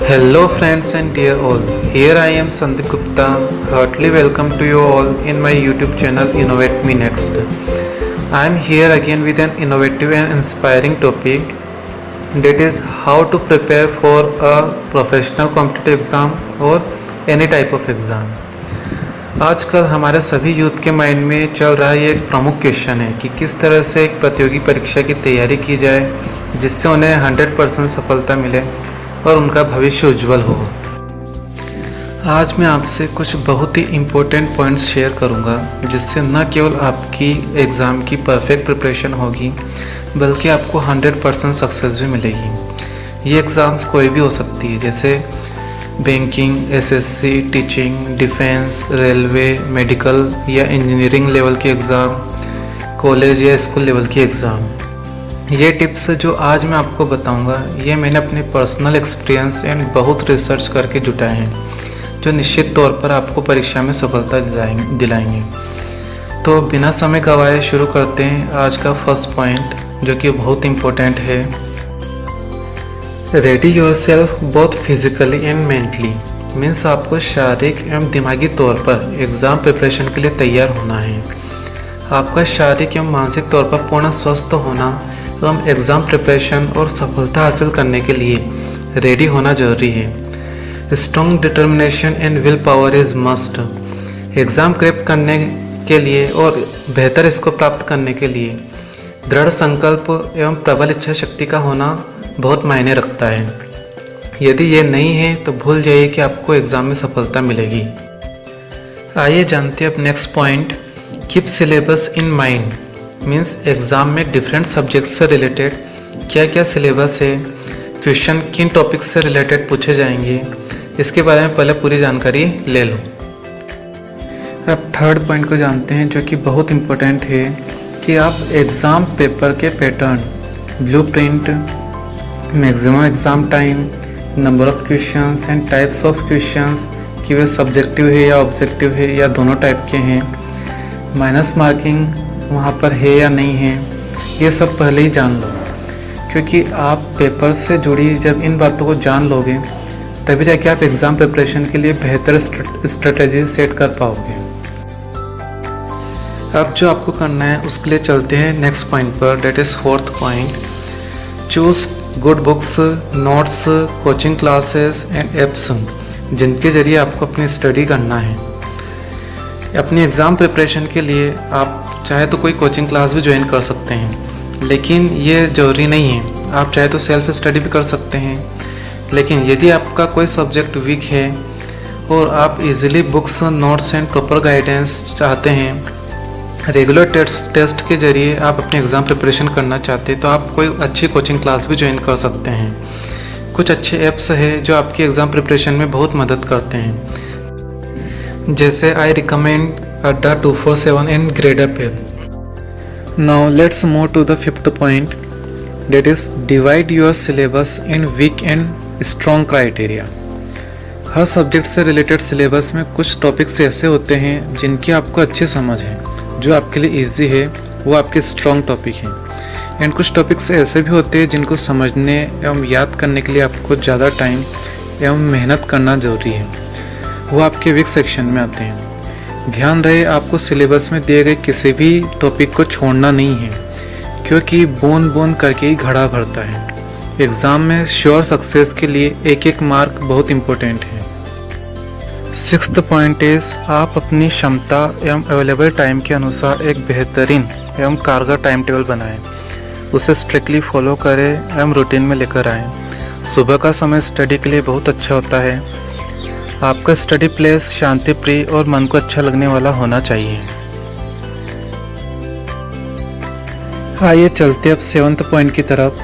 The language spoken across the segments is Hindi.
Hello friends and dear all, here I am Sandeep Gupta, heartily welcome to you all in my YouTube channel Innovate Me Next. I am here again with an innovative and inspiring topic, that is how to prepare for a professional competitive exam or any type of exam. आजकल हमारे सभी यूथ के माइंड में चल रहा ये एक प्रमुख क्वेश्चन है कि किस तरह से एक प्रतियोगी परीक्षा की तैयारी की जाए जिससे उन्हें 100% सफलता मिले और उनका भविष्य उज्जवल हो। आज मैं आपसे कुछ बहुत ही इम्पोर्टेंट पॉइंट्स शेयर करूंगा जिससे न केवल आपकी एग्ज़ाम की परफेक्ट प्रिपरेशन होगी बल्कि आपको 100% सक्सेस भी मिलेगी। ये एग्ज़ाम्स कोई भी हो सकती है, जैसे banking, SSC, teaching, defence, railway, medical या इंजीनियरिंग लेवल के एग्ज़ाम, कॉलेज या स्कूल लेवल की एग्ज़ाम। ये टिप्स जो आज मैं आपको बताऊंगा ये मैंने अपने पर्सनल एक्सपीरियंस एंड बहुत रिसर्च करके जुटाए हैं जो निश्चित तौर पर आपको परीक्षा में सफलता दिलाएंगे। तो बिना समय गंवाए शुरू करते हैं आज का फर्स्ट पॉइंट जो कि बहुत इम्पोर्टेंट है। Ready yourself both physically and mentally, means आपको शारीरिक एवं दिमागी तौर पर एग्ज़ाम प्रिपरेशन के लिए तैयार होना है। आपका शारीरिक एवं मानसिक तौर पर पूर्ण स्वस्थ होना एवं एग्ज़ाम प्रिपरेशन और सफलता हासिल करने के लिए रेडी होना जरूरी है। Strong determination and will power is must. Exam crack करने के लिए और बेहतर स्कोर प्राप्त करने के लिए दृढ़ संकल्प एवं प्रबल इच्छा शक्ति का होना बहुत मायने रखता है। यदि ये नहीं है तो भूल जाइए कि आपको एग्ज़ाम में सफलता मिलेगी। आइए जानते हैं अब next point, keep syllabus in mind. Means exam में डिफरेंट सब्जेक्ट से रिलेटेड क्या क्या सिलेबस है, क्वेश्चन किन टॉपिक्स से रिलेटेड पूछे जाएंगे, इसके बारे में पहले पूरी जानकारी ले लो। अब थर्ड पॉइंट को जानते हैं जो कि बहुत इम्पोर्टेंट है कि आप एग्ज़ाम पेपर के pattern, blueprint, maximum exam time, number of questions and types of questions कि वे सब्जेक्टिव है या ऑब्जेक्टिव है या दोनों टाइप के हैं, माइनस मार्किंग वहाँ पर है या नहीं है, ये सब पहले ही जान लो। क्योंकि आप पेपर से जुड़ी जब इन बातों को जान लोगे तभी जाके आप एग्ज़ाम प्रिपरेशन के लिए बेहतर स्ट्रेटजी सेट कर पाओगे। अब जो आपको करना है उसके लिए चलते हैं नेक्स्ट पॉइंट पर, that is fourth point, choose good books, notes, coaching classes and apps जिनके ज़रिए आपको अपनी स्टडी करना है। अपनी एग्ज़ाम प्रिपरेशन के लिए आप चाहे तो कोई कोचिंग क्लास भी ज्वाइन कर सकते हैं, लेकिन ये ज़रूरी नहीं है। आप चाहे तो सेल्फ स्टडी भी कर सकते हैं, लेकिन यदि आपका कोई सब्जेक्ट वीक है और आप easily books, notes and proper guidance चाहते हैं, रेगुलर टेस्ट के ज़रिए आप अपनी एग्ज़ाम प्रिपरेशन करना चाहते हैं, तो आप कोई अच्छी कोचिंग क्लास भी ज्वाइन कर सकते हैं। कुछ अच्छे ऐप्स है जो आपकी एग्ज़ाम प्रिपरेशन में बहुत मदद करते हैं, जैसे I recommend Adda 247 and GradeUp app. Now let's move to the fifth point, that is divide your syllabus in weak and strong criteria. Her subject से रिलेटेड सिलेबस में कुछ टॉपिक्स ऐसे होते हैं जिनकी आपको अच्छी समझ है, जो आपके लिए इजी है, वो आपके स्ट्रॉन्ग टॉपिक हैं। एंड कुछ टॉपिक्स ऐसे भी होते हैं जिनको समझने एवं याद करने के लिए आपको ज़्यादा टाइम एवं मेहनत करना ज़रूरी है, वो आपके वीक सेक्शन में आते हैं। ध्यान रहे आपको सिलेबस में दिए गए किसी भी टॉपिक को छोड़ना नहीं है, क्योंकि बूंद बूंद करके ही घड़ा भरता है। एग्ज़ाम में श्योर सक्सेस के लिए एक एक मार्क बहुत इम्पोर्टेंट है। सिक्स्थ पॉइंट इज़ आप अपनी क्षमता एवं अवेलेबल टाइम के अनुसार एक बेहतरीन एवं कारगर टाइम टेबल बनाएं, उसे स्ट्रिक्टली फॉलो करें एवं रूटीन में लेकर आएँ। सुबह का समय स्टडी के लिए बहुत अच्छा होता है। आपका स्टडी प्लेस शांति प्रिय और मन को अच्छा लगने वाला होना चाहिए। आइए चलते अब सेवंथ पॉइंट की तरफ,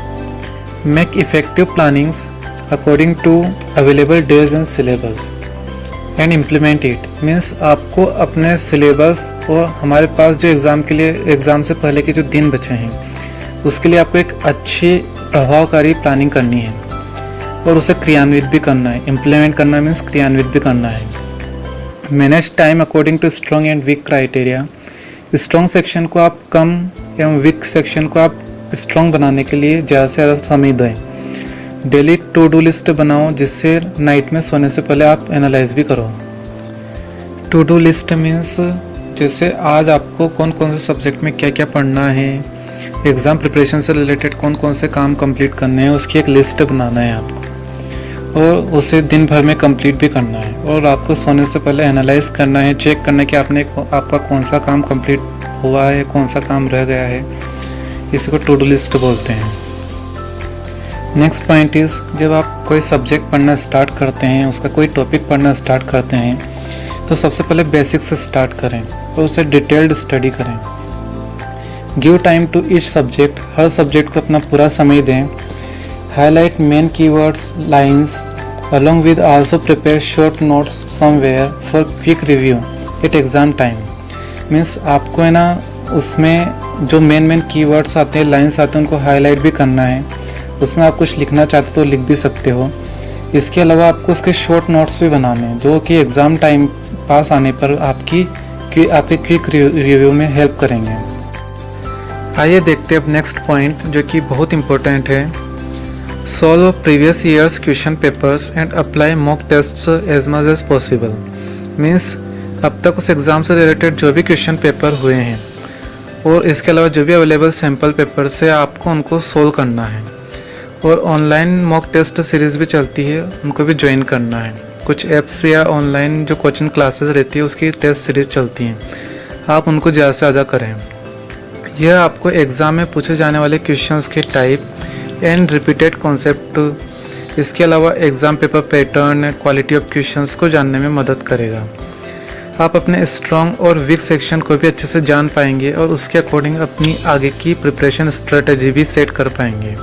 make effective plannings according to available days and syllabus and implement it. Means आपको अपने सिलेबस और हमारे पास जो एग्ज़ाम के लिए, एग्ज़ाम से पहले के जो दिन बचे हैं, उसके लिए आपको एक अच्छी प्रभावकारी प्लानिंग करनी है और उसे क्रियान्वित भी करना है। इम्प्लीमेंट करना मीन्स क्रियान्वित भी करना है। Manage time according to strong and weak criteria. Strong section को आप कम एवं वीक सेक्शन को आप स्ट्रॉन्ग बनाने के लिए ज़्यादा से ज़्यादा समय दें। डेली टू डू लिस्ट बनाओ जिससे नाइट में सोने से पहले आप एनालाइज भी करो। टू डू लिस्ट मीन्स जैसे आज आपको कौन कौन से सब्जेक्ट में क्या क्या पढ़ना है, एग्ज़ाम प्रिपरेशन से रिलेटेड कौन कौन से काम कंप्लीट करने हैं, उसकी एक लिस्ट बनाना है आपको और उसे दिन भर में कंप्लीट भी करना है और रात को सोने से पहले एनालाइज करना है, चेक करना है कि आपका कौन सा काम कंप्लीट हुआ है, कौन सा काम रह गया है। इसी को टू डू लिस्ट बोलते हैं। नेक्स्ट पॉइंट इज़, जब आप कोई सब्जेक्ट पढ़ना स्टार्ट करते हैं, उसका कोई टॉपिक पढ़ना स्टार्ट करते हैं तो सबसे पहले बेसिक से स्टार्ट करें और उसे डिटेल्ड स्टडी करें। Give time to each subject, हर सब्जेक्ट को अपना पूरा समय दें। Highlight main keywords, lines, along with also prepare short notes somewhere for quick review at exam time. Means आपको है ना उसमें जो मेन keywords आते हैं, लाइन्स आते हैं, उनको हाईलाइट भी करना है। उसमें आप कुछ लिखना चाहते तो लिख भी सकते हो। इसके अलावा आपको उसके शॉर्ट नोट्स भी बनाने हैं जो कि एग्ज़ाम टाइम पास आने पर आपके क्विक रिव्यू में हेल्प करेंगे। आइए देखते हैं अब नेक्स्ट पॉइंट जो कि बहुत इम्पोर्टेंट है। Solve previous year's question papers and apply mock tests as much as possible. Means अब तक उस एग्ज़ाम से रिलेटेड जो भी क्वेश्चन पेपर हुए हैं और इसके अलावा जो भी अवेलेबल सैम्पल पेपर से आपको उनको सोल्व करना है। और ऑनलाइन मॉक टेस्ट सीरीज़ भी चलती है, उनको भी ज्वाइन करना है। कुछ ऐप्स या ऑनलाइन जो कोचिंग क्लासेस रहती है उसकी टेस्ट सीरीज़ चलती हैं, आप उनको ज़्यादा से ज़्यादा करें। यह आपको एग्ज़ाम में पूछे जाने वाले क्वेश्चंस के टाइप एंड रिपीटेड कॉन्सेप्ट, इसके अलावा exam paper pattern, quality of questions को जानने में मदद करेगा। आप अपने स्ट्रॉन्ग और वीक सेक्शन को भी अच्छे से जान पाएंगे और उसके अकॉर्डिंग अपनी आगे की प्रिपरेशन स्ट्रेटजी भी सेट कर पाएंगे।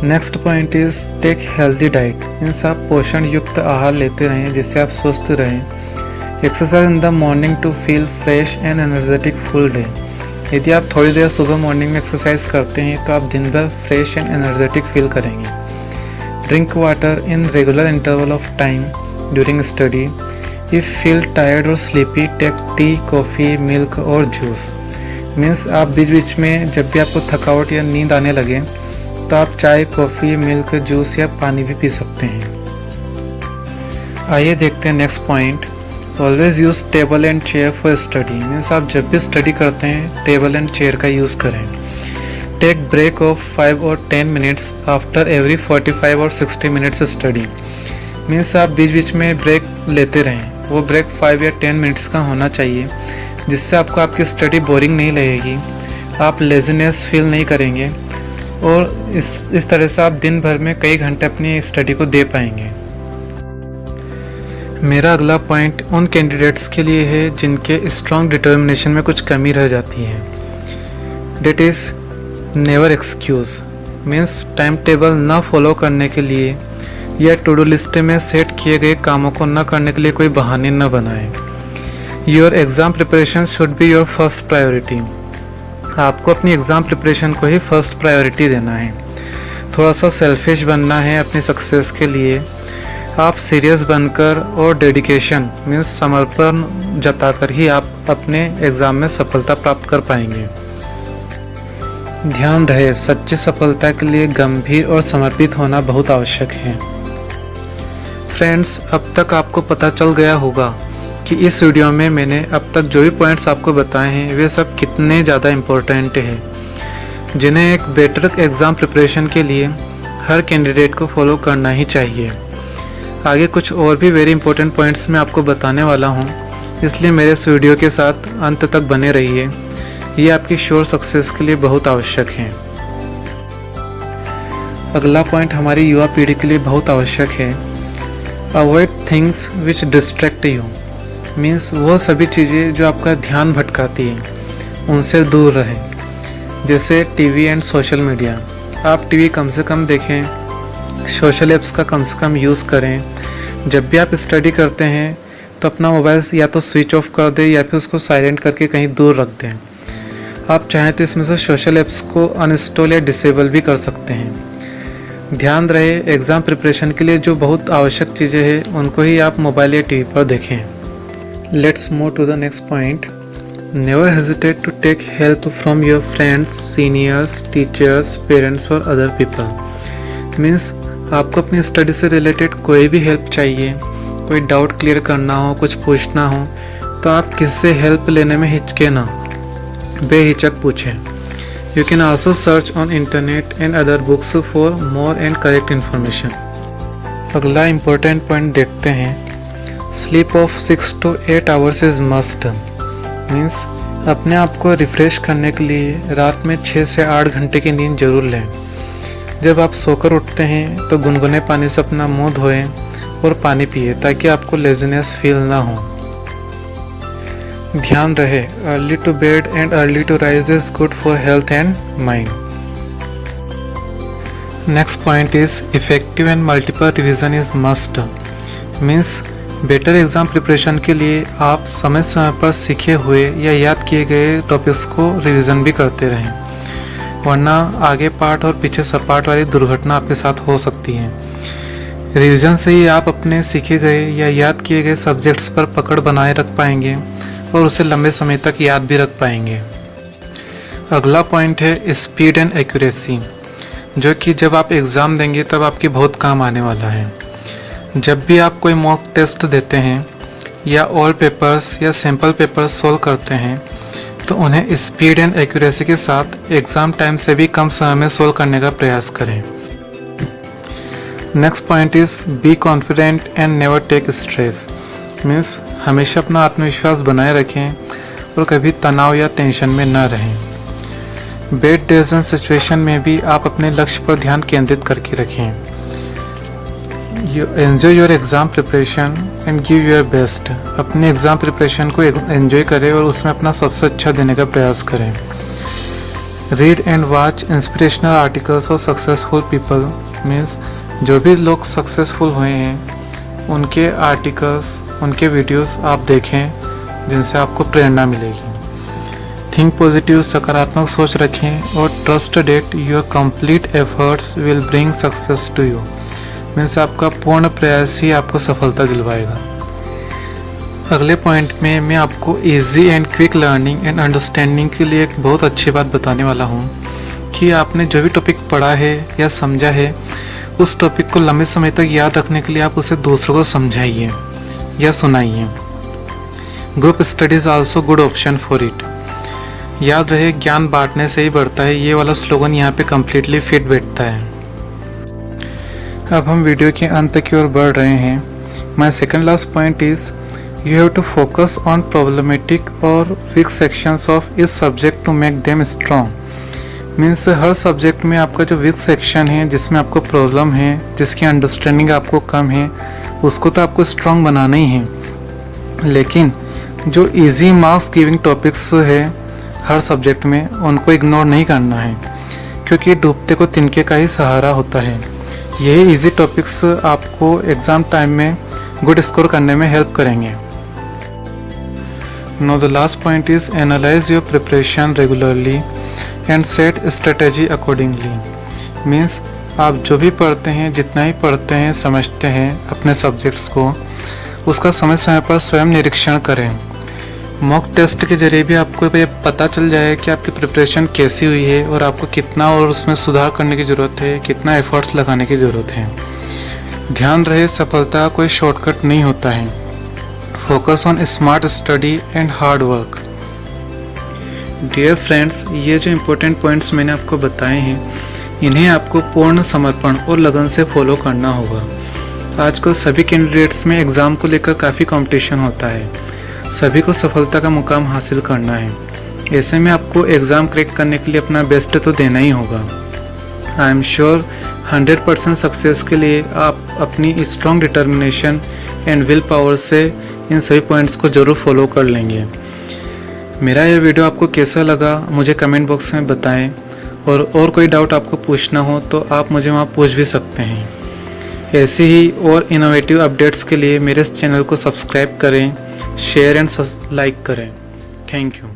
Next point is take healthy diet. Means आप पोषण युक्त आहार लेते रहें जिससे आप स्वस्थ रहें। Exercise in the morning to feel fresh and energetic full day. यदि आप थोड़ी देर सुबह मॉर्निंग में एक्सरसाइज करते हैं तो आप दिन भर फ्रेश एंड एनर्जेटिक फील करेंगे। Drink water in regular interval of time during study. If feel tired और sleepy take tea, coffee, milk और जूस। मीन्स आप बीच बीच में जब भी आपको थकावट या नींद आने लगे तो आप चाय, कॉफ़ी, मिल्क, जूस या पानी भी पी सकते हैं। आइए देखते हैं next point. Always use table and chair for study. Means आप जब भी स्टडी करते हैं टेबल एंड चेयर का यूज़ करें। टेक ब्रेक ऑफ 5 और 10 मिनट्स आफ्टर एवरी 45 और 60 मिनट्स स्टडी। मीन्स आप बीच बीच में ब्रेक लेते रहें, वो ब्रेक 5 या 10 मिनट्स का होना चाहिए जिससे आपको आपकी स्टडी बोरिंग नहीं लगेगी, आप लेजीनेस फील नहीं करेंगे और इस तरह से आप दिन भर में कई घंटे अपनी स्टडी को दे पाएंगे। मेरा अगला पॉइंट उन कैंडिडेट्स के लिए है जिनके स्ट्रॉन्ग डिटर्मिनेशन में कुछ कमी रह जाती है। That is never excuse. Means time table न फॉलो करने के लिए या टू डू लिस्ट में सेट किए गए कामों को न करने के लिए कोई बहाने न बनाएं। Your exam preparation should be your first priority. आपको अपनी एग्ज़ाम प्रिपरेशन को ही फर्स्ट प्रायोरिटी देना है। थोड़ा सा सेल्फिश बनना है अपनी सक्सेस के लिए। आप सीरियस बनकर और डेडिकेशन मीन्स समर्पण जताकर ही आप अपने एग्ज़ाम में सफलता प्राप्त कर पाएंगे। ध्यान रहे, सच्ची सफलता के लिए गंभीर और समर्पित होना बहुत आवश्यक है। फ्रेंड्स, अब तक आपको पता चल गया होगा कि इस वीडियो में मैंने अब तक जो भी पॉइंट्स आपको बताए हैं वे सब कितने ज़्यादा इम्पोर्टेंट हैं, जिन्हें एक बेटर एग्ज़ाम प्रिपरेशन के लिए हर कैंडिडेट को फॉलो करना ही चाहिए। आगे कुछ और भी वेरी इंपॉर्टेंट पॉइंट्स मैं आपको बताने वाला हूँ, इसलिए मेरे इस वीडियो के साथ अंत तक बने रहिए। ये आपकी श्योर सक्सेस के लिए बहुत आवश्यक है। अगला पॉइंट हमारी युवा पीढ़ी के लिए बहुत आवश्यक है। Avoid things which distract you. Means वो सभी चीज़ें जो आपका ध्यान भटकाती हैं उनसे दूर रहें, जैसे टीवी एंड सोशल मीडिया। आप टीवी कम से कम देखें, सोशल ऐप्स का कम से कम यूज़ करें। जब भी आप स्टडी करते हैं तो अपना मोबाइल या तो स्विच ऑफ कर दें या फिर उसको साइलेंट करके कहीं दूर रख दें। आप चाहें तो इसमें से सोशल ऐप्स को अनइंस्टॉल या डिसेबल भी कर सकते हैं। ध्यान रहे, एग्ज़ाम प्रिपरेशन के लिए जो बहुत आवश्यक चीज़ें हैं उनको ही आप मोबाइल या टीवी पर देखें। Let's move to the next point. Never hesitate to take help from your friends, seniors, teachers, parents और अदर पीपल। मीन्स आपको अपनी स्टडी से रिलेटेड कोई भी हेल्प चाहिए, कोई डाउट क्लियर करना हो, कुछ पूछना हो, तो आप किससे हेल्प लेने में हिचके ना, बेहिचक पूछें। You can also search on internet and other books for more and correct information. अगला इम्पोर्टेंट पॉइंट देखते हैं। Sleep of 6 to 8 hours is must. Means अपने आप को रिफ़्रेश करने के लिए रात में 6 से 8 घंटे की नींद जरूर लें। जब आप सोकर उठते हैं तो गुनगुने पानी से अपना मुंह धोएं और पानी पिए ताकि आपको लेजीनेस फील ना हो। ध्यान रहे, early to bed and early to rise is good for health and mind. Next point is effective and multiple revision is must. Means better exam preparation के लिए आप समय समय पर सीखे हुए या याद किए गए टॉपिक्स को रिवीजन भी करते रहें, वरना आगे पार्ट और पीछे सब पार्ट वाली दुर्घटना आपके साथ हो सकती है। रिवीजन से ही आप अपने सीखे गए या याद किए गए सब्जेक्ट्स पर पकड़ बनाए रख पाएंगे और उसे लंबे समय तक याद भी रख पाएंगे। अगला पॉइंट है स्पीड एंड एक्यूरेसी, जो कि जब आप एग्ज़ाम देंगे तब आपके बहुत काम आने वाला है। जब भी आप कोई मॉक टेस्ट देते हैं या ऑल पेपर्स या सैम्पल पेपर्स सॉल्व करते हैं तो उन्हें स्पीड एंड एक्यूरेसी के साथ एग्ज़ाम टाइम से भी कम समय में सॉल्व करने का प्रयास करें। Next point is be confident and never take stress. Means हमेशा अपना आत्मविश्वास बनाए रखें और कभी तनाव या टेंशन में न रहें। बैड डिसीजन सिचुएशन में भी आप अपने लक्ष्य पर ध्यान केंद्रित करके रखें। Enjoy your exam preparation and give your best. अपने एग्ज़ाम प्रिपरेशन को एंजॉय करें और उसमें अपना सबसे अच्छा देने का प्रयास करें। Read and watch inspirational articles of successful people. Means जो भी लोग सक्सेसफुल हुए हैं उनके आर्टिकल्स, उनके वीडियोस आप देखें जिनसे आपको प्रेरणा मिलेगी। थिंक पॉजिटिव, सकारात्मक सोच रखें और trust that your complete efforts will bring success to you. Means आपका पूर्ण प्रयास ही आपको सफलता दिलवाएगा। अगले पॉइंट में मैं आपको easy and quick learning and understanding के लिए एक बहुत अच्छी बात बताने वाला हूँ कि आपने जो भी टॉपिक पढ़ा है या समझा है उस टॉपिक को लंबे समय तक याद रखने के लिए आप उसे दूसरों को समझाइए या सुनाइए। Group study is also good option for it. याद रहे, ज्ञान बांटने से ही बढ़ता है, ये वाला स्लोगन यहाँ पे कम्प्लीटली फिट बैठता है। अब हम वीडियो के अंत की ओर बढ़ रहे हैं। My second last point is you have to focus on problematic और वीक सेक्शंस ऑफ इस subject to make them strong. Means हर सब्जेक्ट में आपका जो वीक सेक्शन है, जिसमें आपको प्रॉब्लम है, जिसकी अंडरस्टैंडिंग आपको कम है, उसको तो आपको स्ट्रॉन्ग बनाना ही है। लेकिन जो इजी मार्क्स गिविंग टॉपिक्स है हर सब्जेक्ट में, उनको इग्नोर नहीं करना है, क्योंकि डूबते को तिनके का ही सहारा होता है। यही इजी टॉपिक्स आपको एग्ज़ाम टाइम में गुड स्कोर करने में हेल्प करेंगे। Now the last point is analyze your preparation regularly and set strategy accordingly. Means आप जो भी पढ़ते हैं, जितना ही पढ़ते हैं, समझते हैं अपने सब्जेक्ट्स को, उसका समय समय पर स्वयं निरीक्षण करें। मॉक टेस्ट के जरिए भी आपको ये पता चल जाए कि आपकी प्रिपरेशन कैसी हुई है और आपको कितना और उसमें सुधार करने की ज़रूरत है, कितना एफर्ट्स लगाने की ज़रूरत है। ध्यान रहे, सफलता कोई शॉर्टकट नहीं होता है। Focus on smart study and hard work. Dear friends, ये जो इम्पोर्टेंट पॉइंट्स मैंने आपको बताए हैं, इन्हें आपको पूर्ण समर्पण और लगन से फॉलो करना होगा। आजकल सभी कैंडिडेट्स में एग्ज़ाम को लेकर काफ़ी कंपटीशन होता है। सभी को सफलता का मुकाम हासिल करना है। ऐसे में आपको एग्ज़ाम क्रैक करने के लिए अपना बेस्ट तो देना ही होगा। आई एम श्योर 100% सक्सेस के लिए आप अपनी strong determination and will power से इन सभी पॉइंट्स को ज़रूर फॉलो कर लेंगे। मेरा यह वीडियो आपको कैसा लगा मुझे कमेंट बॉक्स में बताएं, और कोई डाउट आपको पूछना हो तो आप मुझे वहाँ पूछ भी सकते हैं। ऐसी ही और इनोवेटिव अपडेट्स के लिए मेरे इस चैनल को सब्सक्राइब करें, शेयर एंड लाइक करें। Thank you.